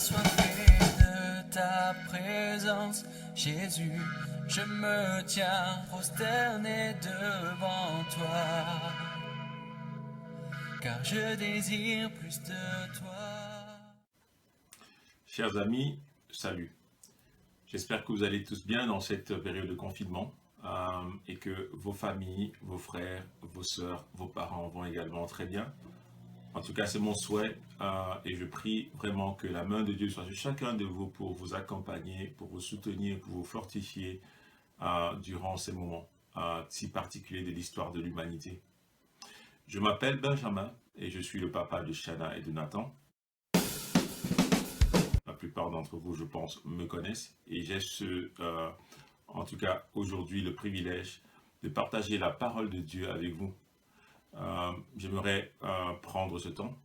assoiffé de ta présence, Jésus, je me tiens prosterné devant toi, car je désire plus de toi. Chers amis, salut. J'espère que vous allez tous bien dans cette période de confinement et que vos familles, vos frères, vos sœurs, vos parents vont également très bien. En tout cas, c'est mon souhait et je prie vraiment que la main de Dieu soit sur chacun de vous pour vous accompagner, pour vous soutenir, pour vous fortifier durant ces moments si particuliers de l'histoire de l'humanité. Je m'appelle Benjamin et je suis le papa de Shana et de Nathan. La plupart d'entre vous, je pense, me connaissent et j'ai en tout cas aujourd'hui, le privilège de partager la parole de Dieu avec vous. J'aimerais prendre ce temps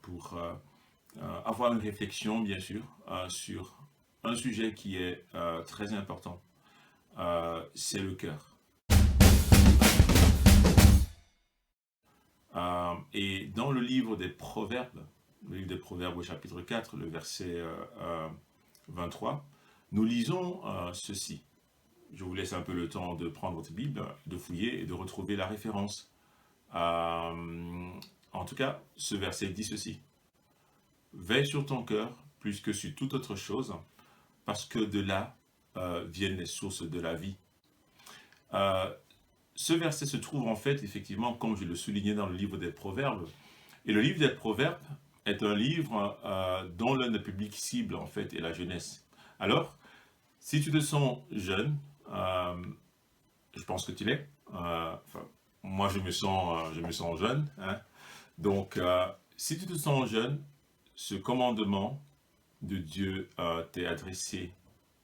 pour avoir une réflexion, bien sûr, sur un sujet qui est très important. C'est le cœur. Et dans le livre des Proverbes au chapitre 4, le verset 23, nous lisons ceci. Je vous laisse un peu le temps de prendre votre Bible, de fouiller et de retrouver la référence. En tout cas, ce verset dit ceci. Veille sur ton cœur plus que sur toute autre chose, parce que de là viennent les sources de la vie. Ce verset se trouve en fait, effectivement, comme je le soulignais dans le livre des Proverbes. Et le livre des Proverbes est un livre dont l'un des publics cible, en fait, est la jeunesse. Alors, si tu te sens jeune, je pense que tu l'es. Moi, je me sens jeune. Hein. Donc, si tu te sens jeune, ce commandement de Dieu t'est adressé.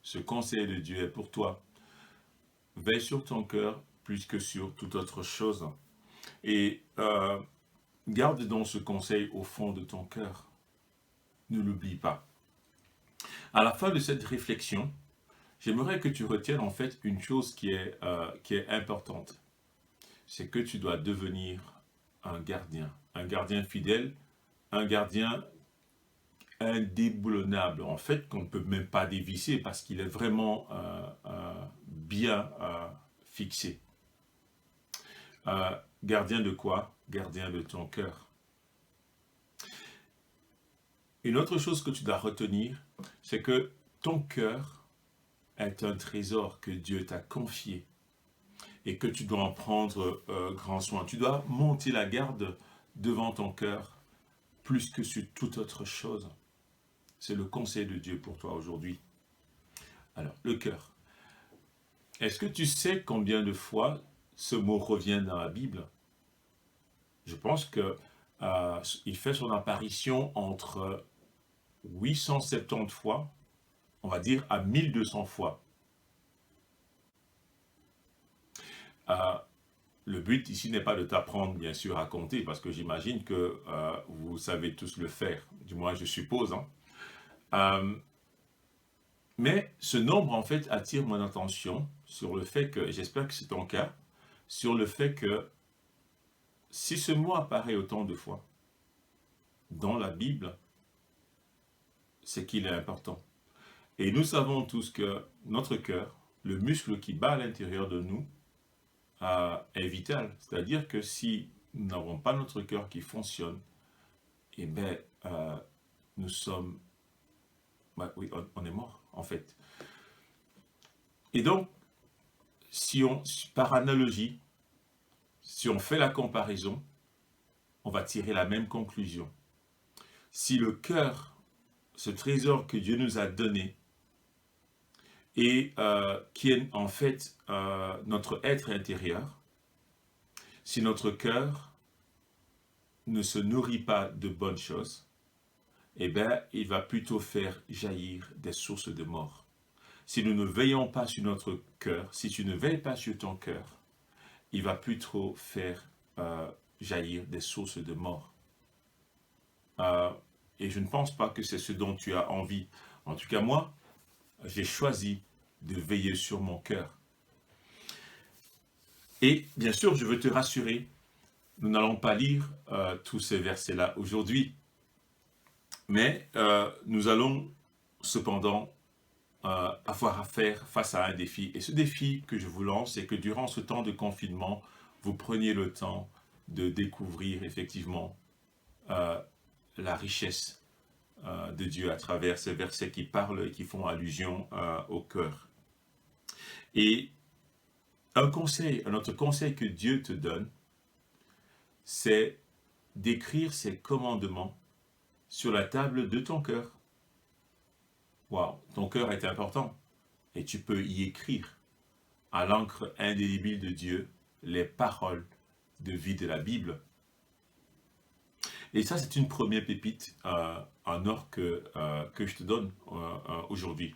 Ce conseil de Dieu est pour toi. Veille sur ton cœur plus que sur toute autre chose. Et garde donc ce conseil au fond de ton cœur. Ne l'oublie pas. À la fin de cette réflexion, j'aimerais que tu retiennes en fait une chose qui est importante. C'est que tu dois devenir un gardien fidèle, un gardien indéboulonnable, en fait, qu'on ne peut même pas dévisser parce qu'il est vraiment bien fixé. Gardien de quoi? Gardien de ton cœur. Une autre chose que tu dois retenir, c'est que ton cœur est un trésor que Dieu t'a confié et que tu dois en prendre grand soin. Tu dois monter la garde devant ton cœur plus que sur toute autre chose. C'est le conseil de Dieu pour toi aujourd'hui. Alors, le cœur. Est-ce que tu sais combien de fois ce mot revient dans la Bible? Je pense qu'il fait son apparition entre 870 fois, on va dire à 1200 fois. Le but ici n'est pas de t'apprendre, bien sûr, à compter, parce que j'imagine que vous savez tous le faire, du moins je suppose. Mais ce nombre, en fait, attire mon attention sur le fait que, j'espère que c'est ton cas, sur le fait que si ce mot apparaît autant de fois dans la Bible, c'est qu'il est important. Et nous savons tous que notre cœur, le muscle qui bat à l'intérieur de nous, est vital. C'est-à-dire que si nous n'avons pas notre cœur qui fonctionne, eh bien, nous sommes... oui, on est mort, en fait. Et donc, par analogie, si on fait la comparaison, on va tirer la même conclusion. Si le cœur, ce trésor que Dieu nous a donné, et qui est en fait notre être intérieur, si notre cœur ne se nourrit pas de bonnes choses, eh bien, il va plutôt faire jaillir des sources de mort. Si nous ne veillons pas sur notre cœur, si tu ne veilles pas sur ton cœur, il va plutôt faire jaillir des sources de mort. Et je ne pense pas que c'est ce dont tu as envie. En tout cas, moi, j'ai choisi de veiller sur mon cœur. Et bien sûr, je veux te rassurer, nous n'allons pas lire tous ces versets-là aujourd'hui. Mais nous allons cependant avoir à faire face à un défi. Et ce défi que je vous lance, c'est que durant ce temps de confinement, vous preniez le temps de découvrir effectivement euh, la richesse de Dieu à travers ces versets qui parlent et qui font allusion au cœur. Et un autre conseil que Dieu te donne, c'est d'écrire ses commandements sur la table de ton cœur. Waouh, ton cœur est important et tu peux y écrire à l'encre indélébile de Dieu les paroles de vie de la Bible. Et ça, c'est une première pépite en or que je te donne aujourd'hui.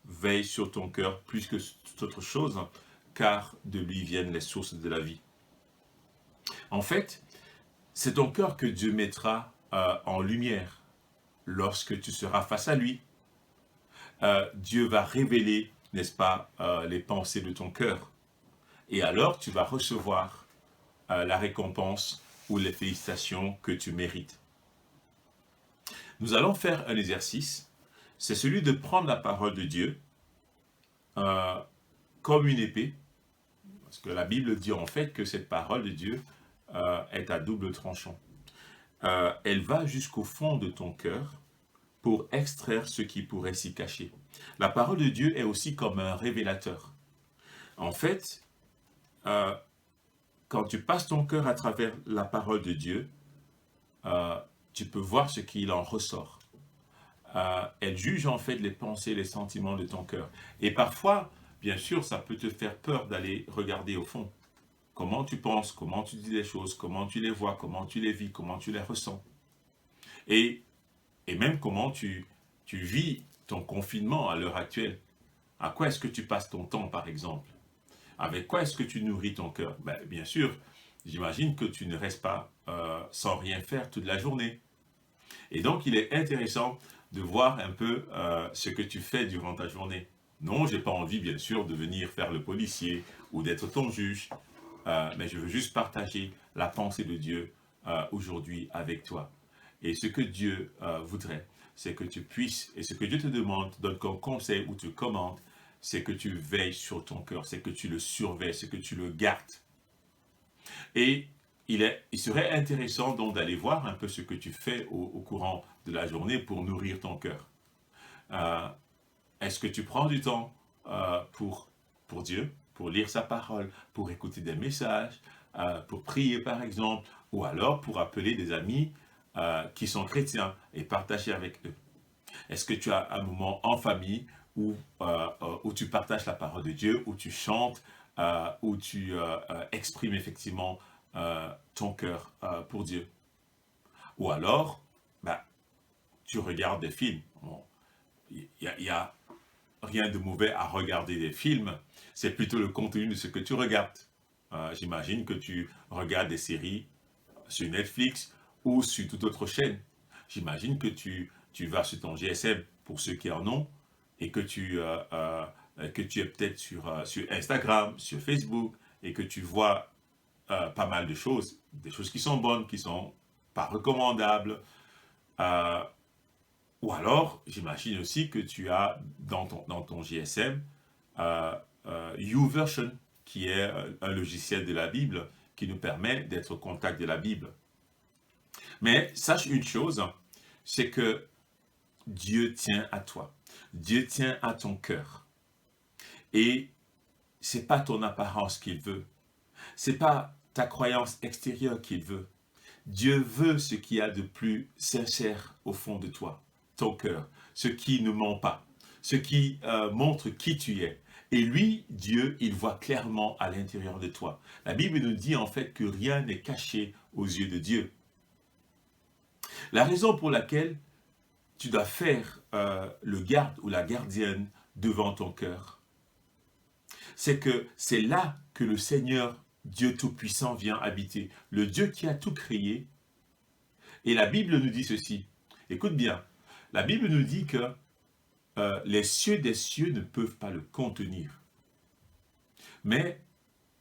Veille sur ton cœur plus que toute autre chose, car de lui viennent les sources de la vie. En fait, c'est ton cœur que Dieu mettra en lumière lorsque tu seras face à lui. Dieu va révéler, n'est-ce pas, les pensées de ton cœur. Et alors, tu vas recevoir la récompense ou les félicitations que tu mérites. Nous allons faire un exercice, c'est celui de prendre la parole de Dieu comme une épée, parce que la Bible dit en fait que cette parole de Dieu est à double tranchant. Elle va jusqu'au fond de ton cœur pour extraire ce qui pourrait s'y cacher. La parole de Dieu est aussi comme un révélateur. En fait, quand tu passes ton cœur à travers la parole de Dieu, tu peux voir ce qu'il en ressort. Elle juge en fait les pensées, les sentiments de ton cœur. Et parfois, bien sûr, ça peut te faire peur d'aller regarder au fond. Comment tu penses, comment tu dis les choses, comment tu les vois, comment tu les vis, comment tu les ressens. Et même comment tu vis ton confinement à l'heure actuelle. À quoi est-ce que tu passes ton temps, par exemple? Avec quoi est-ce que tu nourris ton cœur? Bien sûr, j'imagine que tu ne restes pas sans rien faire toute la journée. Et donc, il est intéressant de voir un peu ce que tu fais durant ta journée. Non, je n'ai pas envie, bien sûr, de venir faire le policier ou d'être ton juge, mais je veux juste partager la pensée de Dieu aujourd'hui avec toi. Et ce que Dieu voudrait, c'est que tu puisses, et ce que Dieu te demande, donne comme conseil ou te commande, c'est que tu veilles sur ton cœur, c'est que tu le surveilles, c'est que tu le gardes. Et il serait intéressant donc d'aller voir un peu ce que tu fais au courant de la journée pour nourrir ton cœur. Est-ce que tu prends du temps pour Dieu, pour lire sa parole, pour écouter des messages, pour prier par exemple, ou alors pour appeler des amis qui sont chrétiens et partager avec eux? Est-ce que tu as un moment en famille où tu partages la parole de Dieu, où tu chantes, où tu exprimes effectivement ton cœur pour Dieu? Ou alors, tu regardes des films. Bon, il y a rien de mauvais à regarder des films, c'est plutôt le contenu de ce que tu regardes. J'imagine que tu regardes des séries sur Netflix ou sur toute autre chaîne. J'imagine que tu vas sur ton GSM pour ceux qui en ont et que tu es peut-être sur Instagram, sur Facebook et que tu vois pas mal de choses, des choses qui sont bonnes, qui sont pas recommandables. Euh, ou alors, j'imagine aussi que tu as dans ton GSM YouVersion, qui est un logiciel de la Bible qui nous permet d'être au contact de la Bible. Mais sache une chose, c'est que Dieu tient à toi. Dieu tient à ton cœur. Et c'est pas ton apparence qu'il veut. C'est pas ta croyance extérieure qu'il veut. Dieu veut ce qu'il y a de plus sincère au fond de toi, ton cœur, ce qui ne ment pas, ce qui montre qui tu es. Et lui, Dieu, il voit clairement à l'intérieur de toi. La Bible nous dit en fait que rien n'est caché aux yeux de Dieu. La raison pour laquelle tu dois faire le garde ou la gardienne devant ton cœur, c'est que c'est là que le Seigneur, Dieu Tout-Puissant, vient habiter. Le Dieu qui a tout créé. Et la Bible nous dit ceci. Écoute bien. La Bible nous dit que les cieux des cieux ne peuvent pas le contenir. Mais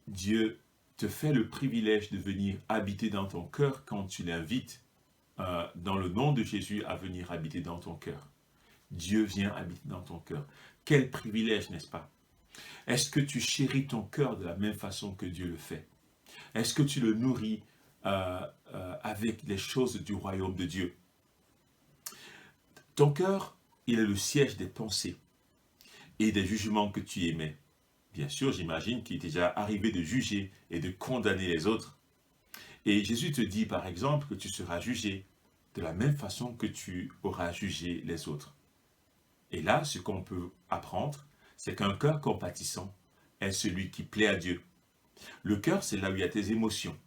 Dieu te fait le privilège de venir habiter dans ton cœur quand tu l'invites dans le nom de Jésus à venir habiter dans ton cœur. Dieu vient habiter dans ton cœur. Quel privilège, n'est-ce pas? Est-ce que tu chéris ton cœur de la même façon que Dieu le fait? Est-ce que tu le nourris avec les choses du royaume de Dieu? Ton cœur, il est le siège des pensées et des jugements que tu émets. Bien sûr, j'imagine qu'il est déjà arrivé de juger et de condamner les autres. Et Jésus te dit, par exemple, que tu seras jugé de la même façon que tu auras jugé les autres. Et là, ce qu'on peut apprendre, c'est qu'un cœur compatissant est celui qui plaît à Dieu. Le cœur, c'est là où il y a tes émotions.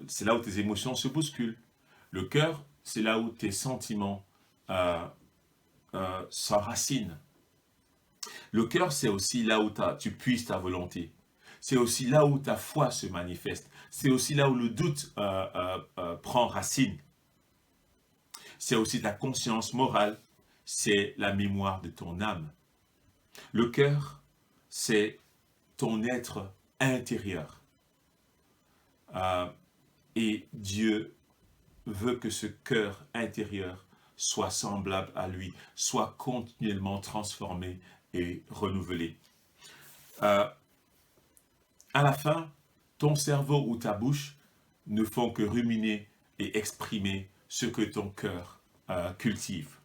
C'est là où tes émotions se bousculent. Le cœur, c'est là où tes sentiments s'enracinent. Le cœur, c'est aussi là où tu puises ta volonté. C'est aussi là où ta foi se manifeste. C'est aussi là où le doute prend racine. C'est aussi ta conscience morale. C'est la mémoire de ton âme. Le cœur, c'est ton être intérieur. Et Dieu veut que ce cœur intérieur soit semblable à lui, soit continuellement transformé et renouvelé. À la fin, ton cerveau ou ta bouche ne font que ruminer et exprimer ce que ton cœur cultive.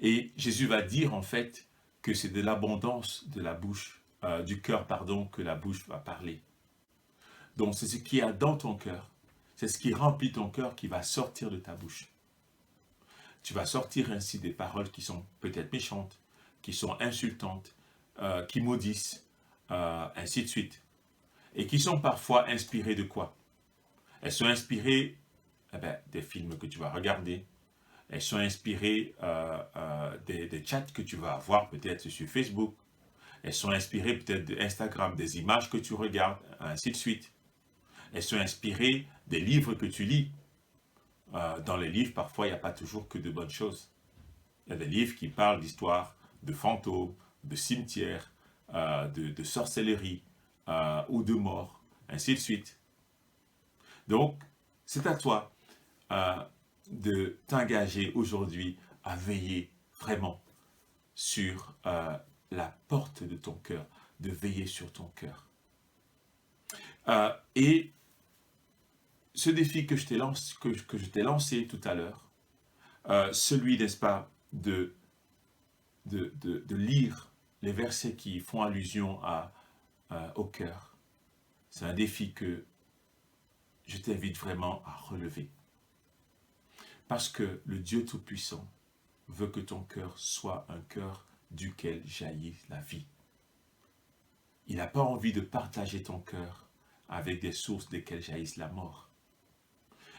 Et Jésus va dire en fait que c'est de l'abondance de la bouche, du cœur, pardon, que la bouche va parler. Donc c'est ce qu'il y a dans ton cœur, c'est ce qui remplit ton cœur qui va sortir de ta bouche. Tu vas sortir ainsi des paroles qui sont peut-être méchantes, qui sont insultantes, qui maudissent, ainsi de suite. Et qui sont parfois inspirées de quoi? Elles sont inspirées des films que tu vas regarder. Elles sont inspirées des chats que tu vas avoir peut-être sur Facebook. Elles sont inspirées peut-être d'Instagram, des images que tu regardes, ainsi de suite. Elles sont inspirées des livres que tu lis. Dans les livres, parfois, il n'y a pas toujours que de bonnes choses. Il y a des livres qui parlent d'histoires, de fantômes, de cimetières, de sorcellerie ou de mort, ainsi de suite. Donc, c'est à toi de t'engager aujourd'hui à veiller vraiment sur la porte de ton cœur, de veiller sur ton cœur. Et ce défi que je t'ai lancé tout à l'heure, celui, n'est-ce pas, de lire les versets qui font allusion au cœur, c'est un défi que je t'invite vraiment à relever. Parce que le Dieu Tout-Puissant veut que ton cœur soit un cœur duquel jaillit la vie. Il n'a pas envie de partager ton cœur avec des sources desquelles jaillisse la mort.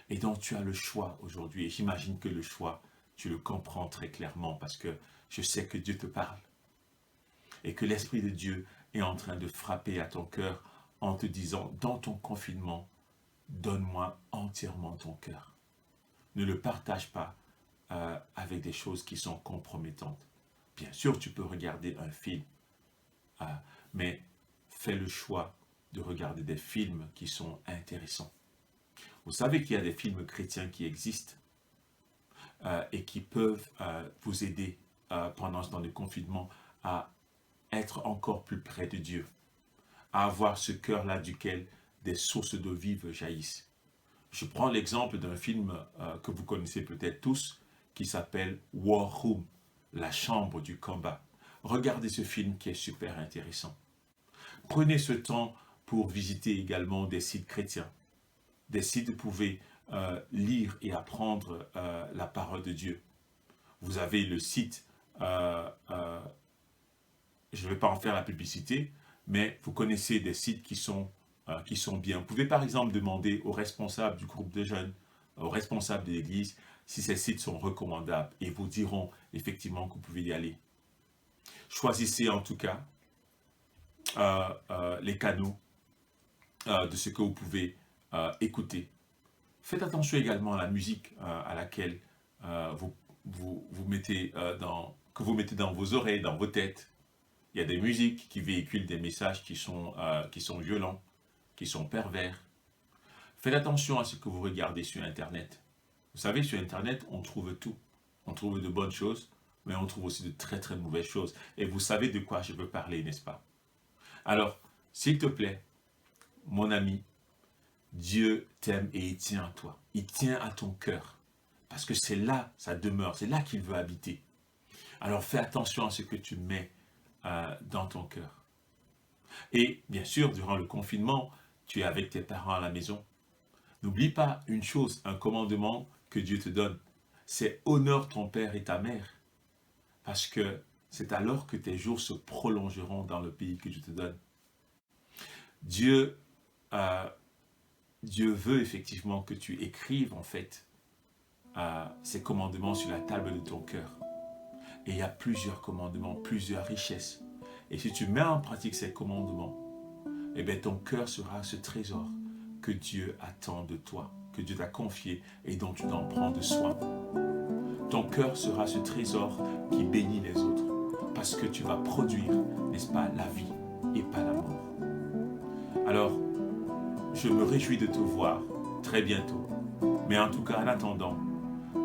Et donc tu as le choix aujourd'hui, et j'imagine que le choix, tu le comprends très clairement parce que je sais que Dieu te parle. Et que l'Esprit de Dieu est en train de frapper à ton cœur en te disant, dans ton confinement, donne-moi entièrement ton cœur. Ne le partage pas avec des choses qui sont compromettantes. Bien sûr, tu peux regarder un film, mais fais le choix de regarder des films qui sont intéressants. Vous savez qu'il y a des films chrétiens qui existent et qui peuvent vous aider dans le confinement à être encore plus près de Dieu, à avoir ce cœur-là duquel des sources d'eau vive jaillissent. Je prends l'exemple d'un film que vous connaissez peut-être tous, qui s'appelle War Room, la chambre du combat. Regardez ce film qui est super intéressant. Prenez ce temps pour visiter également des sites chrétiens. Des sites où vous pouvez lire et apprendre la parole de Dieu. Vous avez le site, je ne vais pas en faire la publicité, mais vous connaissez des sites qui sont bien. Vous pouvez par exemple demander aux responsables du groupe de jeunes, aux responsables de l'église, si ces sites sont recommandables et vous diront effectivement que vous pouvez y aller. Choisissez en tout cas les canaux de ce que vous pouvez écouter. Faites attention également à la musique à laquelle vous mettez que vous mettez dans vos oreilles, dans vos têtes. Il y a des musiques qui véhiculent des messages qui sont violents, qui sont pervers. Faites attention à ce que vous regardez sur Internet. Vous savez, sur Internet, on trouve tout. On trouve de bonnes choses, mais on trouve aussi de très très mauvaises choses. Et vous savez de quoi je veux parler, n'est-ce pas? Alors, s'il te plaît, mon ami, Dieu t'aime et il tient à toi. Il tient à ton cœur. Parce que c'est là sa demeure, c'est là qu'il veut habiter. Alors fais attention à ce que tu mets dans ton cœur. Et bien sûr, durant le confinement, tu es avec tes parents à la maison. N'oublie pas une chose, un commandement que Dieu te donne. C'est honore ton père et ta mère. Parce que c'est alors que tes jours se prolongeront dans le pays que Dieu te donne. Dieu veut effectivement que tu écrives en fait ces commandements sur la table de ton cœur. Et il y a plusieurs commandements, plusieurs richesses. Et si tu mets en pratique ces commandements, eh bien ton cœur sera ce trésor que Dieu attend de toi, que Dieu t'a confié et dont tu t'en prends de soin. Ton cœur sera ce trésor qui bénit les autres, parce que tu vas produire, n'est-ce pas, la vie et pas la mort. Alors, je me réjouis de te voir très bientôt. Mais en tout cas, en attendant,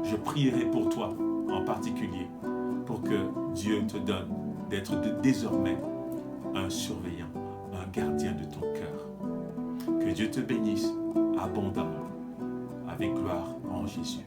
je prierai pour toi en particulier, pour que Dieu te donne d'être désormais un surveillant, un gardien de ton cœur. Que Dieu te bénisse abondamment, avec gloire en Jésus.